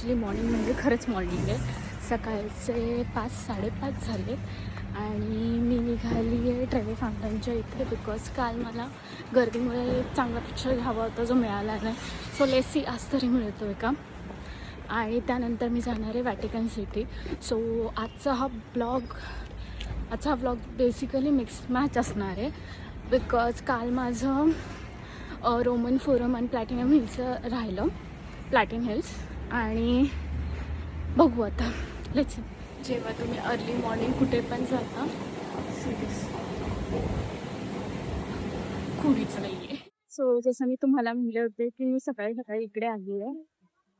Actually morning म्हणजे खरंच morning आहे. सकाळचे 5-5:30 झालेत आणि मी निघाली आहे ट्रेवी फाउंटनच्या इथे बिकॉज काल मला गर्दीमुळे एक चांगला पिक्चर हवा होता जो मिळाला नाही. सो लेट्स सी आज तरी मिळतो आहे का. आणि त्यानंतर मी जाणार आहे व्हॅटिकन सिटी. सो आजचा व्लॉग बेसिकली मिक्स मॅच असणार आहे बिकॉज काल माझं रोमन फोरम आणि प्लॅटिनम हिल्सचं राहिलं, प्लॅटिन हिल्स. आणि बघू आता लेट्स. जेव्हा तुम्ही अर्ली मॉर्निंग कुठे पण जाता सिरीज कुणीच नाही आहे. सो जसं मी तुम्हाला म्हणले होते की मी सकाळी सकाळी इकडे आली आहे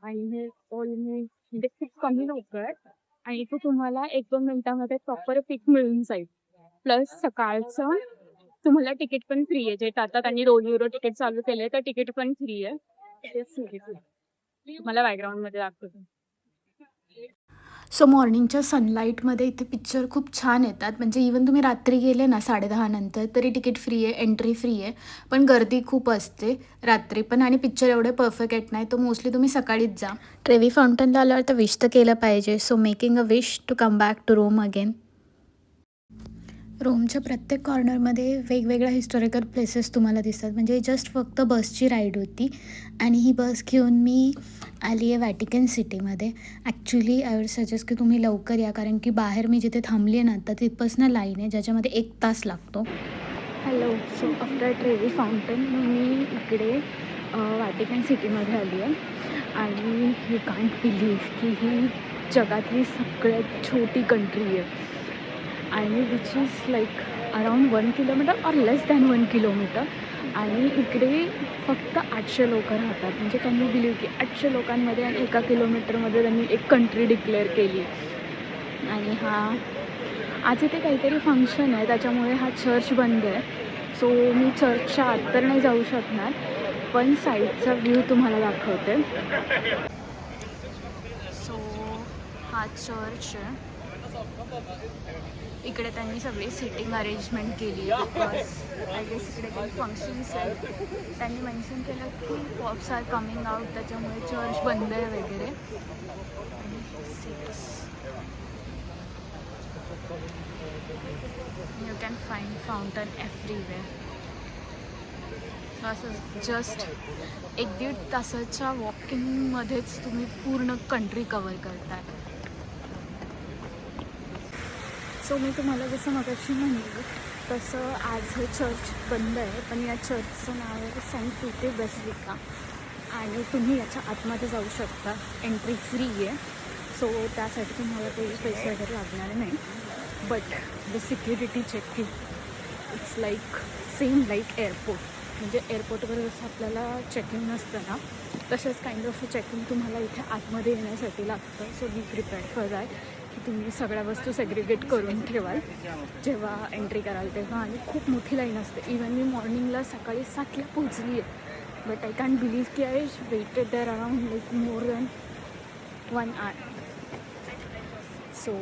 आणि हे ऑलमोस्ट म्हणजे खूप कमी लोक आहेत आणि तो तुम्हाला 1-2 मिनिटामध्ये प्रॉपर पिक मिळून जाईल. प्लस सकाळचं तुम्हाला तिकीट पण फ्री आहे. जे टाटा त्यांनी €2 तिकीट चालू केले तर तिकीट पण फ्री आहे. ते मला बॅकग्राऊंडमध्ये दाखवतो. सो मॉर्निंगच्या सनलाईटमध्ये इथे पिक्चर खूप छान येतात. म्हणजे इवन तुम्ही रात्री गेले ना 10:30 नंतर तरी तिकीट फ्री आहे, एंट्री फ्री आहे. पण गर्दी खूप असते रात्री पण आणि पिक्चर एवढे परफेक्ट येत नाही. तर मोस्टली तुम्ही सकाळीच जा. ट्रेवी फाउंटनला आल्यावर तर विश तर केलं पाहिजे. So making a wish to come back to Rome again. रोमच्या प्रत्येक कॉर्नरमध्ये वेगवेगळ्या हिस्टॉरिकल प्लेसेस तुम्हाला दिसतात. म्हणजे जस्ट फक्त बसची राईड होती आणि ही बस घेऊन मी आली आहे व्हॅटिकन सिटीमध्ये. ॲक्च्युली आय वुड सजेस्ट की तुम्ही लवकर या, कारण की बाहेर मी जिथे थांबली आहे ना तर तिथपासून लाईन आहे ज्याच्यामध्ये 1 तास लागतो. Hello. So after Trevi fountain मी इकडे व्हॅटिकन सिटीमध्ये आली आहे आणि यू कांट बिलीव्ह की ही जगातली सगळ्यात छोटी कंट्री आहे आणि which is like around 1 kilometre or less than 1 kilometre. आणि इकडे फक्त 800 लोक राहतात. म्हणजे कॅन यू बिलीव्ह की 800 लोकांमध्ये आणि 1 किलोमीटरमध्ये त्यांनी एक कंट्री डिक्लेअर केली. आणि आज इथे काहीतरी फंक्शन आहे त्याच्यामुळे हा चर्च बंद आहे. सो मी चर्चच्या आत तर नाही जाऊ शकणार पण साईडचा व्ह्यू तुम्हाला दाखवते. सो हा चर्च आहे. इकडे त्यांनी सगळी सिटिंग अरेंजमेंट केली आहे बिकॉज आय गेस इकडे काही फंक्शन्स आहेत. त्यांनी मेन्शन केलं की पॉप्स आर कमिंग आउट त्याच्यामुळे चर्च बंद आहे वगैरे. You can find fountain everywhere. असं जस्ट 1-1.5 तासाच्या वॉकिंगमध्येच तुम्ही पूर्ण कंट्री कवर करताय. सो मी तुम्हाला जसं मगाशी म्हणलं तसं आज हे चर्च बंद आहे पण या चर्चचं नाव आहे सेंट पीटर बेसिलिका आणि तुम्ही याच्या आतमध्ये जाऊ शकता. एंट्री फ्री आहे. सो त्यासाठी तुम्हाला काही पैसे वगैरे लागणार नाही. But the security checking it's like same like airport. म्हणजे एअरपोर्टवर जसं आपल्याला चेकिंग नसतं ना तसंच काइंड ऑफ चेकिंग तुम्हाला इथे आतमध्ये येण्यासाठी लागतं. So B prepared for that की तुम्ही सगळ्या वस्तू सेग्रिगेट करून ठेवाल जेव्हा एंट्री कराल तेव्हा. आणि खूप मोठी लाईन असते. इवन मी मॉर्निंगला सकाळी 7ला पोहोचली आहे बट आय कॅन्ट बिलीव्ह की I waited there around like more than 1 hour. So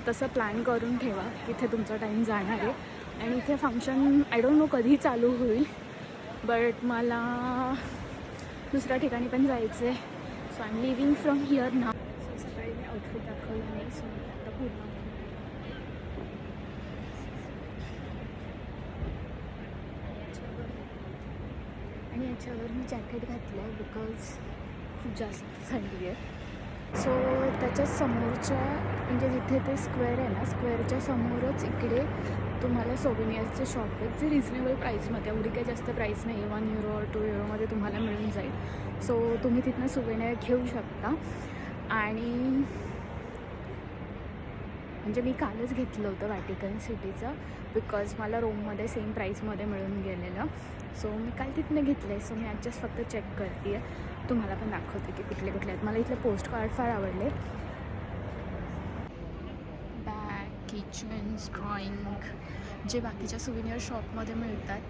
तसं प्लॅन करून ठेवा. तिथे तुमचा टाईम जाणार आहे आणि इथे फंक्शन आय डोंट नो कधी चालू होईल बट मला दुसऱ्या ठिकाणी पण जायचं आहे. So I am leaving from here now. सकाळी मी आउटफिट दाखवलं नाही सो आता पूर्ण आणि याच्यावर मी जॅकेट घातलं आहे बिकॉज खूप जास्त थंडी आहे. सो त्याच्या समोरच्या म्हणजे जिथे ते स्क्वेअर आहे ना स्क्वेअरच्या समोरच इकडे तुम्हाला सोव्हिनियर्सचे शॉप आहेत जे रिजनेबल प्राईसमध्ये, एवढी काही जास्त प्राईस नाही आहे. €1 or €2 तुम्हाला मिळून जाईल. सो तुम्ही तिथनं सोव्हिनियर घेऊ शकता. आणि म्हणजे मी कालच घेतलं होतं व्हॅटिकन सिटीचं बिकॉज मला रोममध्ये सेम प्राईसमध्ये मिळून गेलेलं. सो मी काल तिथनं घेतलं आहे. सो मी आज जस्ट फक्त चेक करते आहे. तुम्हाला पण दाखवते की कुठले कुठले आहेत. मला इथले पोस्ट कार्ड फार आवडले. बॅग, किचन्स, ड्रॉइंग जे बाकीच्या सुविनियर शॉपमध्ये मिळतात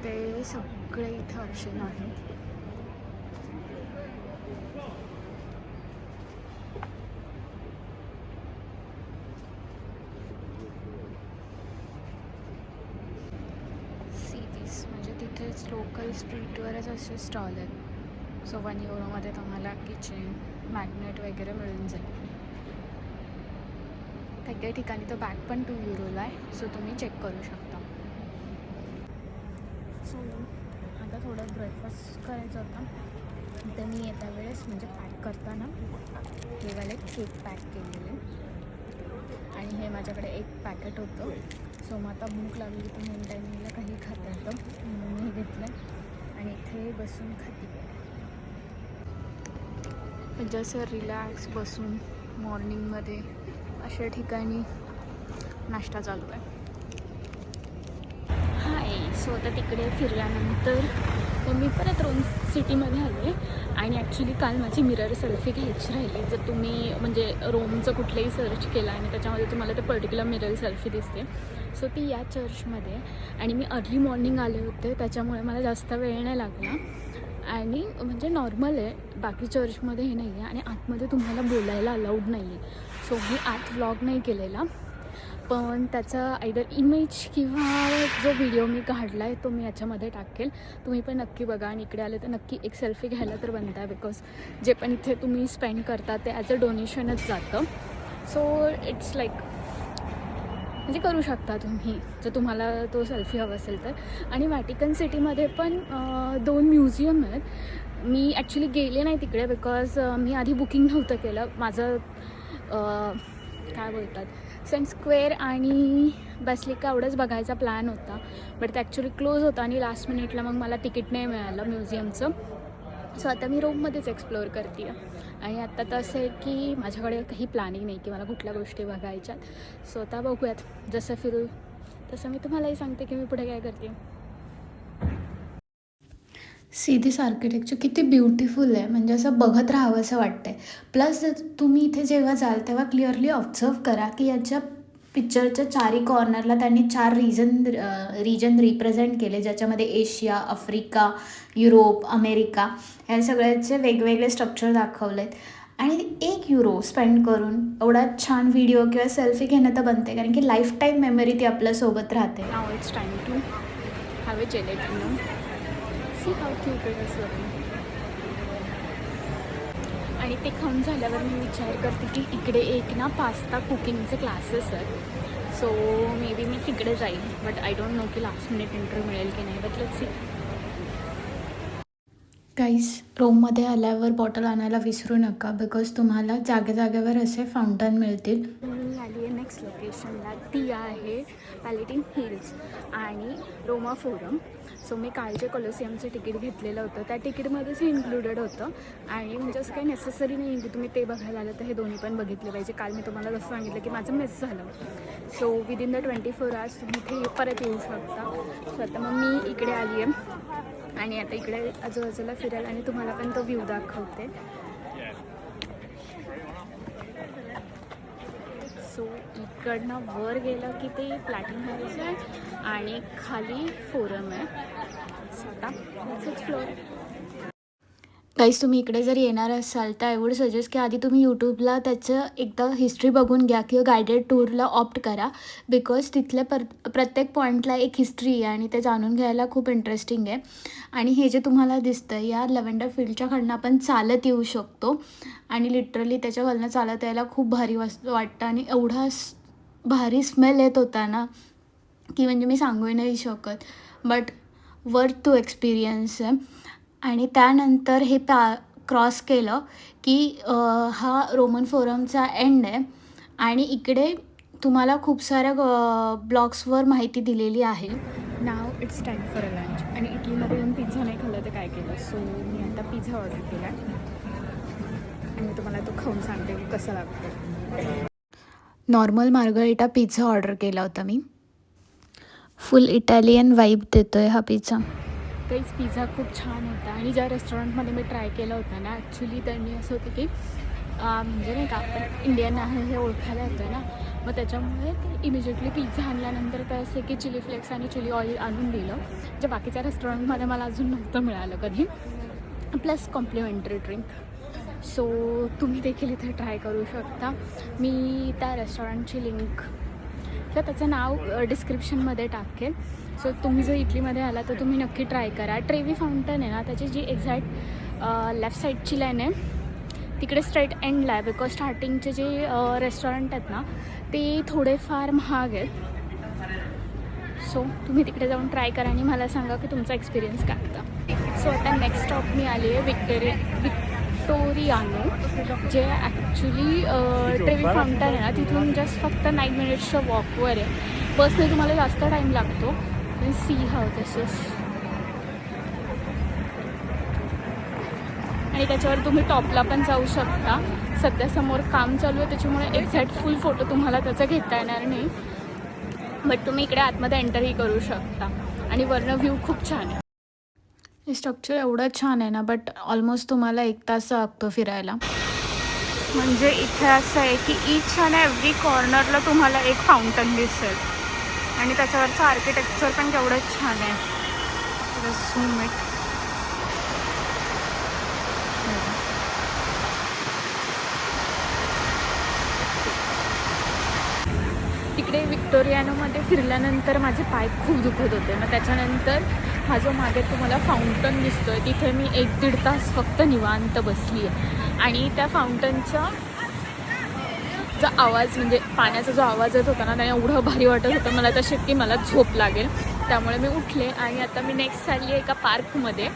ते सगळे इथे ऑप्शन आहेत. सिटीज म्हणजे तिथेच लोकल स्ट्रीटवरच असे स्टॉल आहेत. सो 1 युरोमध्ये तुम्हाला किचन मॅग्नेट वगैरे मिळून जाईल. काही काही ठिकाणी तो बॅग पण 2 युरोला आहे. सो तुम्ही चेक करू शकता. सो आता थोडं ब्रेकफास्ट करायचं होतं. तर मी येत्या वेळेस म्हणजे पॅक करताना हे वाले केक पॅक केलेले आणि हे माझ्याकडे एक पॅकेट होतं. सो मग आता भूक लागली तर मेन टायमिंगला काही खाता येतं म्हणून मी हे घेतलं आणि इथे बसून खाते. म्हणजे असं रिलॅक्स बसून मॉर्निंगमध्ये अशा ठिकाणी नाश्ता चालू आहे. हाय. सो आता तिकडे फिरल्यानंतर मी परत रोम सिटीमध्ये आले आणि ॲक्च्युली काल माझी मिरर सेल्फी घ्यायची राहिली. जर तुम्ही म्हणजे रोमचं कुठलंही सर्च केलं आणि त्याच्यामध्ये तुम्हाला ते पर्टिक्युलर मिरर सेल्फी दिसते. सो ती या चर्चमध्ये आणि मी अर्ली मॉर्निंग आले होते त्याच्यामुळे मला जास्त वेळ नाही लागला आणि म्हणजे नॉर्मल आहे. बाकी चर्चमध्ये हे नाही आहे आणि आतमध्ये तुम्हाला बोलायला अलाउड नाही आहे. सो मी आत व्लॉग नाही केलेला पण त्याचा आयदर इमेज किंवा जो व्हिडिओ मी काढला आहे तो मी याच्यामध्ये टाकेल. तुम्ही पण नक्की बघा आणि इकडे आले तर नक्की एक सेल्फी घ्यायला तर बनता आहे. बिकॉज जे पण इथे तुम्ही स्पेंड करता ते ॲज अ डोनेशनच जातं. सो इट्स लाईक म्हणजे करू शकता तुम्ही जर तुम्हाला तो सेल्फी हवा असेल तर. आणि व्हॅटिकन सिटीमध्ये पण 2 म्युझियम आहेत. मी ॲक्च्युली गेले नाही तिकडे बिकॉज मी आधी बुकिंग नव्हतं केलं. माझं काय बोलतात सेंट स्क्वेअर आणि बेसिलिका एवढंच बघायचा प्लॅन होता बट ते ॲक्च्युली क्लोज होता आणि लास्ट मिनिटला मग मला तिकीट नाही मिळालं म्युझियमचं. सो आता मी रोममध्येच एक्सप्लोअर करते आहे आणि आत्ता तर असं आहे की माझ्याकडे काही प्लॅनिंग नाही की मला कुठल्या गोष्टी बघायच्यात. सो आता बघूयात जसं फिरू तसं मी तुम्हालाही सांगते की मी पुढे काय करते. सी दिस आर्किटेक्चर किती ब्युटिफुल आहे. म्हणजे असं बघत राहावं असं वाटतं आहे. प्लस तुम्ही इथे जेव्हा जाल तेव्हा क्लिअरली ऑब्झर्व करा की याच्या पिक्चरच्या 4ही कॉर्नरला त्यांनी 4 रिजन रिप्रेझेंट केले ज्याच्यामध्ये एशिया, आफ्रिका, युरोप, अमेरिका ह्या सगळ्याचे वेगवेगळे स्ट्रक्चर दाखवले आहेत. आणि 1 युरो स्पेंड करून एवढा छान व्हिडिओ किंवा सेल्फी घेणं तर बनते कारण की लाईफ टाईम मेमरी ती आपल्यासोबत राहते. Now it's time to have a gelatino. See how cute it is looking. आणि ते खाऊन झाल्यावर मी विचार करते की इकडे एक ना पास्ता कुकिंगचे क्लासेस आहेत. सो मे बी मी तिकडे जाईल बट आय डोंट नो की लास्ट मिनिट एंट्री मिळेल की नाही. But let's see. गाईज रोममध्ये आल्यावर बॉटल आणायला विसरू नका बिकॉज तुम्हाला जागेवर असे फाउंटन मिळतील. मी आली आहे नेक्स्ट लोकेशनला. ती आहे पॅलेटिन हिल्स आणि रोमा फोरम. सो मी कालचे कोलोसियमचं तिकीट घेतलेलं होतं त्या तिकीटमध्येच हे इन्क्लुडेड होतं आणि म्हणजे असं काही नेसेसरी नाही की तुम्ही ते बघायला आलं तर हे दोन्ही पण बघितले पाहिजे. काल मी तुम्हाला जसं सांगितलं की माझं मिस झालं. सो विदिन द 24 आवर्स तुम्ही इथे परत येऊ शकता. सो आता मग मी इकडे आली आहे आणि आता इकडे आजूबाजूला फिरेल आणि तुम्हाला पण तो व्ह्यू दाखवते. सो इकडनं वर गेलं की ते प्लॅटिन हाऊस आहे आणि खाली फोरम आहे. सो आता लेट्स एक्सप्लोर. गाईज तुम्ही इकडे जर येणार असाल तर आय वुड सजेस्ट की आधी तुम्ही यूट्यूबला त्याचं एकदा हिस्ट्री बघून घ्या किंवा गायडेड टूरला ऑप्ट करा बिकॉज तिथल्या प्रत्येक पॉईंटला एक हिस्ट्री आहे आणि ते जाणून घ्यायला खूप इंटरेस्टिंग आहे. आणि हे जे तुम्हाला दिसतं या लव्हेंडर फील्डच्या खालनं आपण चालत येऊ शकतो आणि लिटरली त्याच्या खालनं चालत यायला खूप भारी वाटतं आणि एवढा भारी स्मेल येत होता ना की म्हणजे मी सांगू नाही शकत बट वर्थ टू एक्सपिरियन्स आहे. आणि त्यानंतर हे क्रॉस केलं की हा रोमन फोरमचा एंड आहे आणि इकडे तुम्हाला खूप साऱ्या ब्लॉग्सवर माहिती दिलेली आहे. Now it's time for a lunch. आणि इटलीमध्ये येऊन पिझ्झा नाही खाल्लं तर काय केलं. सो मी आता पिझ्झा ऑर्डर केला आणि तुम्हाला तो खाऊन सांगते की कसं लागतं. नॉर्मल मार्गरिटा पिझ्झा ऑर्डर केला होता मी. फुल इटालियन वाईब देतो आहे हा पिझ्झा. काहीच पिझ्झा खूप छान होता आणि ज्या रेस्टॉरंटमध्ये मी ट्राय केला होता ना ॲक्च्युली त्यांनी असं होतं की म्हणजे नाही का आपण इंडियन आहे हे ओळखायला येतं ना मग त्याच्यामुळे ते इमिजिएटली पिझ्झा आणल्यानंतर काय असे की चिली फ्लेक्स आणि चिली ऑइल आणून दिलं जे बाकीच्या रेस्टॉरंटमध्ये मला अजून नव्हतं मिळालं कधी. Plus complementary drink. सो तुम्ही देखील इथे ट्राय करू शकता. मी त्या रेस्टॉरंटची लिंक किंवा त्याचं नाव डिस्क्रिप्शनमध्ये टाकेल. सो तुम्ही जर इटलीमध्ये आला तर तुम्ही नक्की ट्राय करा. ट्रेवी फाउंटन आहे ना, त्याची जी एक्झॅक्ट लेफ्ट साईडची लाईन आहे तिकडे स्ट्रेट एंडला आहे. बिकॉज स्टार्टिंगचे जे रेस्टॉरंट आहेत ना ते थोडेफार महाग आहेत. सो तुम्ही तिकडे जाऊन ट्राय करा आणि मला सांगा की तुमचा एक्सपिरियन्स काय होता. सो आता नेक्स्ट स्टॉप मी आली आहे विक्टोरियानो, जे ॲक्च्युली ट्रेवी फाउंटन आहे ना तिथून जस्ट फक्त 9 मिनिट्सच्या वॉकवर आहे. बसने तुम्हाला जास्त टाईम लागतो. See how this is. आणि त्याच्यावर तुम्ही टॉपला पण जाऊ शकता. सध्या समोर काम चालू आहे त्याच्यामुळे एक्झॅक्ट फुल फोटो तुम्हाला त्याचा घेता येणार नाही, बट तुम्ही इकडे आतमध्ये एंटरही करू शकता. आणि वरनं व्ह्यू खूप छान आहे. हे स्ट्रक्चर एवढं छान आहे ना, बट ऑलमोस्ट तुम्हाला 1 तास लागतो फिरायला. म्हणजे इथे असं आहे की ईच अँड एव्हरी कॉर्नरला तुम्हाला एक फाउंटन दिसेल आणि त्याच्यावरचं आर्किटेक्चर पण केवढं छान आहे. Zoom it. तिकडे विक्टोरियानोमध्ये फिरल्यानंतर माझे पाय खूप दुखत होते. मग त्याच्यानंतर हा जो मागे तुम्हाला फाउंटन दिसतो आहे तिथे मी 1-1.5 तास फक्त निवांत बसली आहे. आणि त्या फाउंटनचा जो आवाज, म्हणजे पाण्याचा जो आवाज येत होता ना त्याने एवढं भारी वाटत होतं मला तसे की मला झोप लागेल. त्यामुळे मी उठले आणि आता मी नेक्स्ट चालली आहे एका पार्कमध्ये.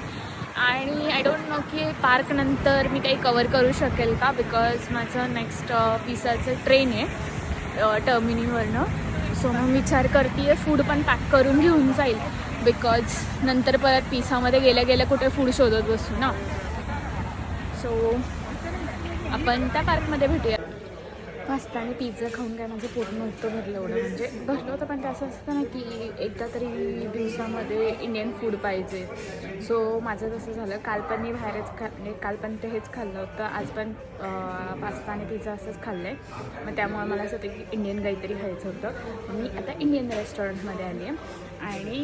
आणि आय डोंट नो की पार्कनंतर मी काही कवर करू शकेल का, बिकॉज माझं नेक्स्ट पिसाचं ट्रेन आहे टर्मिनीवरनं. सो मग विचार करते आहे फूड पण पॅक करून घेऊन जाईल, बिकॉज नंतर परत पिसामध्ये गेल्या गेल्या कुठे फूड शोधत बसू ना. सो आपण त्या पार्कमध्ये भेटूया. पास्ता आणि पिझ्झा खाऊन काय माझं पोट नव्हतं भरलं एवढं. म्हणजे भरलं होतं पण ते असं असतं ना की एकदा तरी दिवसामध्ये इंडियन फूड पाहिजे. सो माझं तसं झालं. काल पण मी बाहेरच म्हणजे काल पण ते हेच खाल्लं होतं. आज पण पास्ता आणि पिझ्झा असंच खाल्लं आहे. मग त्यामुळे मला असं होतं की इंडियन काहीतरी खायचं होतं. मी आता इंडियन रेस्टॉरंटमध्ये आली आहे आणि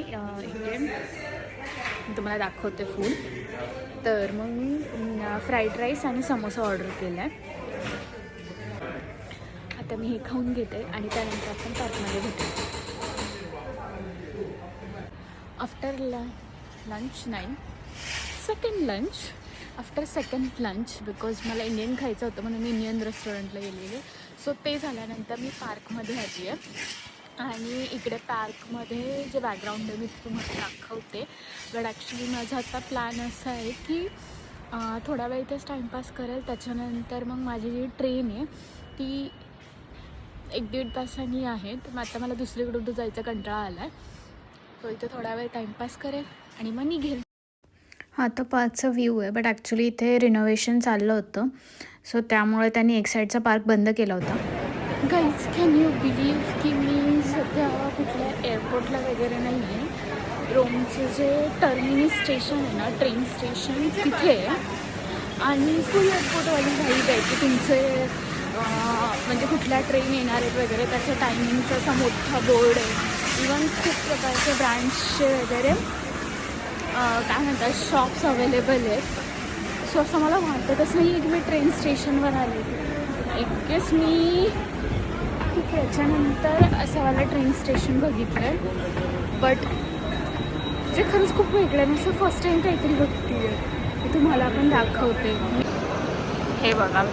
इथे मी तुम्हाला दाखवते फूड. तर मग मी फ्राईड राईस आणि समोसा ऑर्डर केला आहे. आता मी हे खाऊन घेते आणि त्यानंतर आपण पार्कमध्ये भेटू. आफ्टर लंच नाही, second lunch. After second lunch because मला इंडियन खायचं होतं म्हणून मी इंडियन रेस्टॉरंटला गेलेले. सो ते झाल्यानंतर मी पार्कमध्ये आली आहे आणि इकडे पार्कमध्ये जे बॅकग्राऊंड आहे मी तुम्हाला दाखवते. बट ॲक्च्युली माझा आता प्लॅन असा आहे की थोडा वेळ इथेच टाईमपास करेल. त्याच्यानंतर मग माझी जी ट्रेन आहे ती 1-1.5 तासांनी आहे. तर मग आता मला दुसरीकडे जायचा कंटाळा आला आहे. तो इथे थोडा वेळ टाईमपास करेल आणि मग निघेल. हा तर पार्कचा व्ह्यू आहे, बट ॲक्च्युली इथे रिनोव्हेशन चाललं होतं. सो त्यामुळे त्यांनी एक साईडचा पार्क बंद केला होता. गाईज, कॅन यू बिलीव्ह की मी सध्या कुठल्या एअरपोर्टला वगैरे नाही आहे. रोमचं जे टर्मिनी स्टेशन आहे ना, ट्रेन स्टेशन तिथे आहे आणि फुल एअरपोर्टवाली व्हाईब आहे की तुमचे म्हणजे कुठल्या ट्रेन येणार आहेत वगैरे त्याच्या टायमिंगचा असा मोठा बोर्ड आहे. इवन खूप प्रकारचे ब्रँड्सचे वगैरे काय म्हणतात शॉप्स अवेलेबल आहेत. सो असं मला वाटतच नाही आहे की मी ट्रेन स्टेशनवर आले. एकच मी खूप याच्यानंतर असं मला ट्रेन स्टेशन बघितलं आहे, बट जे खरंच खूप वेगळं आहे. मी असं फर्स्ट टाईम काहीतरी बघते आहे. मी तुम्हाला पण दाखवते. हे बघा,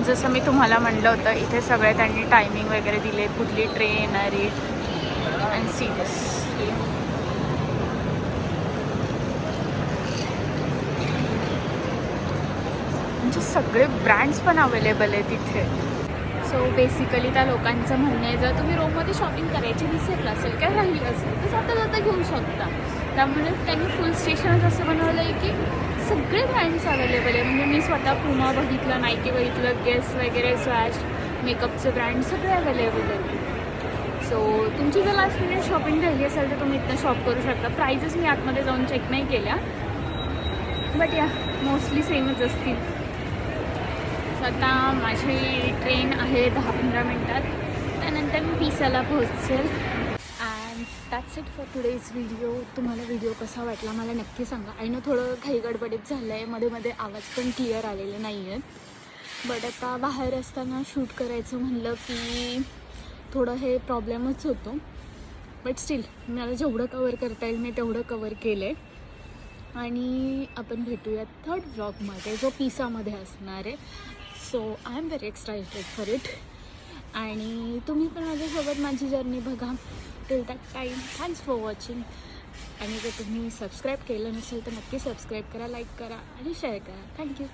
जसं मी तुम्हाला म्हणलं होतं इथे सगळे त्यांनी टायमिंग वगैरे दिले, कुठली ट्रेन येणार आहे. अँड सी दिस, म्हणजे सगळे ब्रँड्स पण अवेलेबल आहेत तिथे. सो बेसिकली त्या लोकांचं म्हणणं आहे जर तुम्ही रोममध्ये शॉपिंग करायची विसरलं असेल काय राहिली असेल तर जाता जाता घेऊ शकता. त्यामुळे त्यांनी फुल स्टेशनच असं बनवलं आहे की सगळे ब्रँड्स अवेलेबल आहे. म्हणजे मी स्वतः पुमा बघितलं, नायकी बघितलं, गेस वगैरे, स्वॅश, मेकअपचे ब्रँड सगळे अवेलेबल आहेत. सो तुमची जर लास्ट मिनिट शॉपिंग राहिली असेल तर तुम्ही इथनं शॉप करू शकता. प्राइजेस मी आतमध्ये जाऊन चेक नाही केल्या, बट या मोस्टली सेमच असतील. सो आता माझी ट्रेन आहे 10-15 मिनटात, त्यानंतर मी पिसाला पोहोचेल. And that's it for today's video. तुम्हाला व्हिडिओ कसा वाटला मला नक्की सांगा. आणि थोडं घाई गडबडीत झालं आहे, मध्ये मध्ये आवाज पण क्लिअर आलेले नाही आहेत. बट आता बाहेर असताना शूट करायचं म्हणलं की थोडं हे प्रॉब्लेमच होतो, बट स्टील मला जेवढं कवर करता येईल मी तेवढं कवर केलं आहे. आणि आपण भेटूया थर्ड व्लॉगमध्ये, जो पिसामध्ये असणार आहे. So I am very excited for it. आणि तुम्ही पण माझ्यासोबत माझी जर्नी बघा. Till that time thanks for watching. आणि जर तुम्ही सबस्क्राईब केलं नसेल तर नक्की सबस्क्राईब करा, लाईक करा आणि शेअर करा. थँक्यू.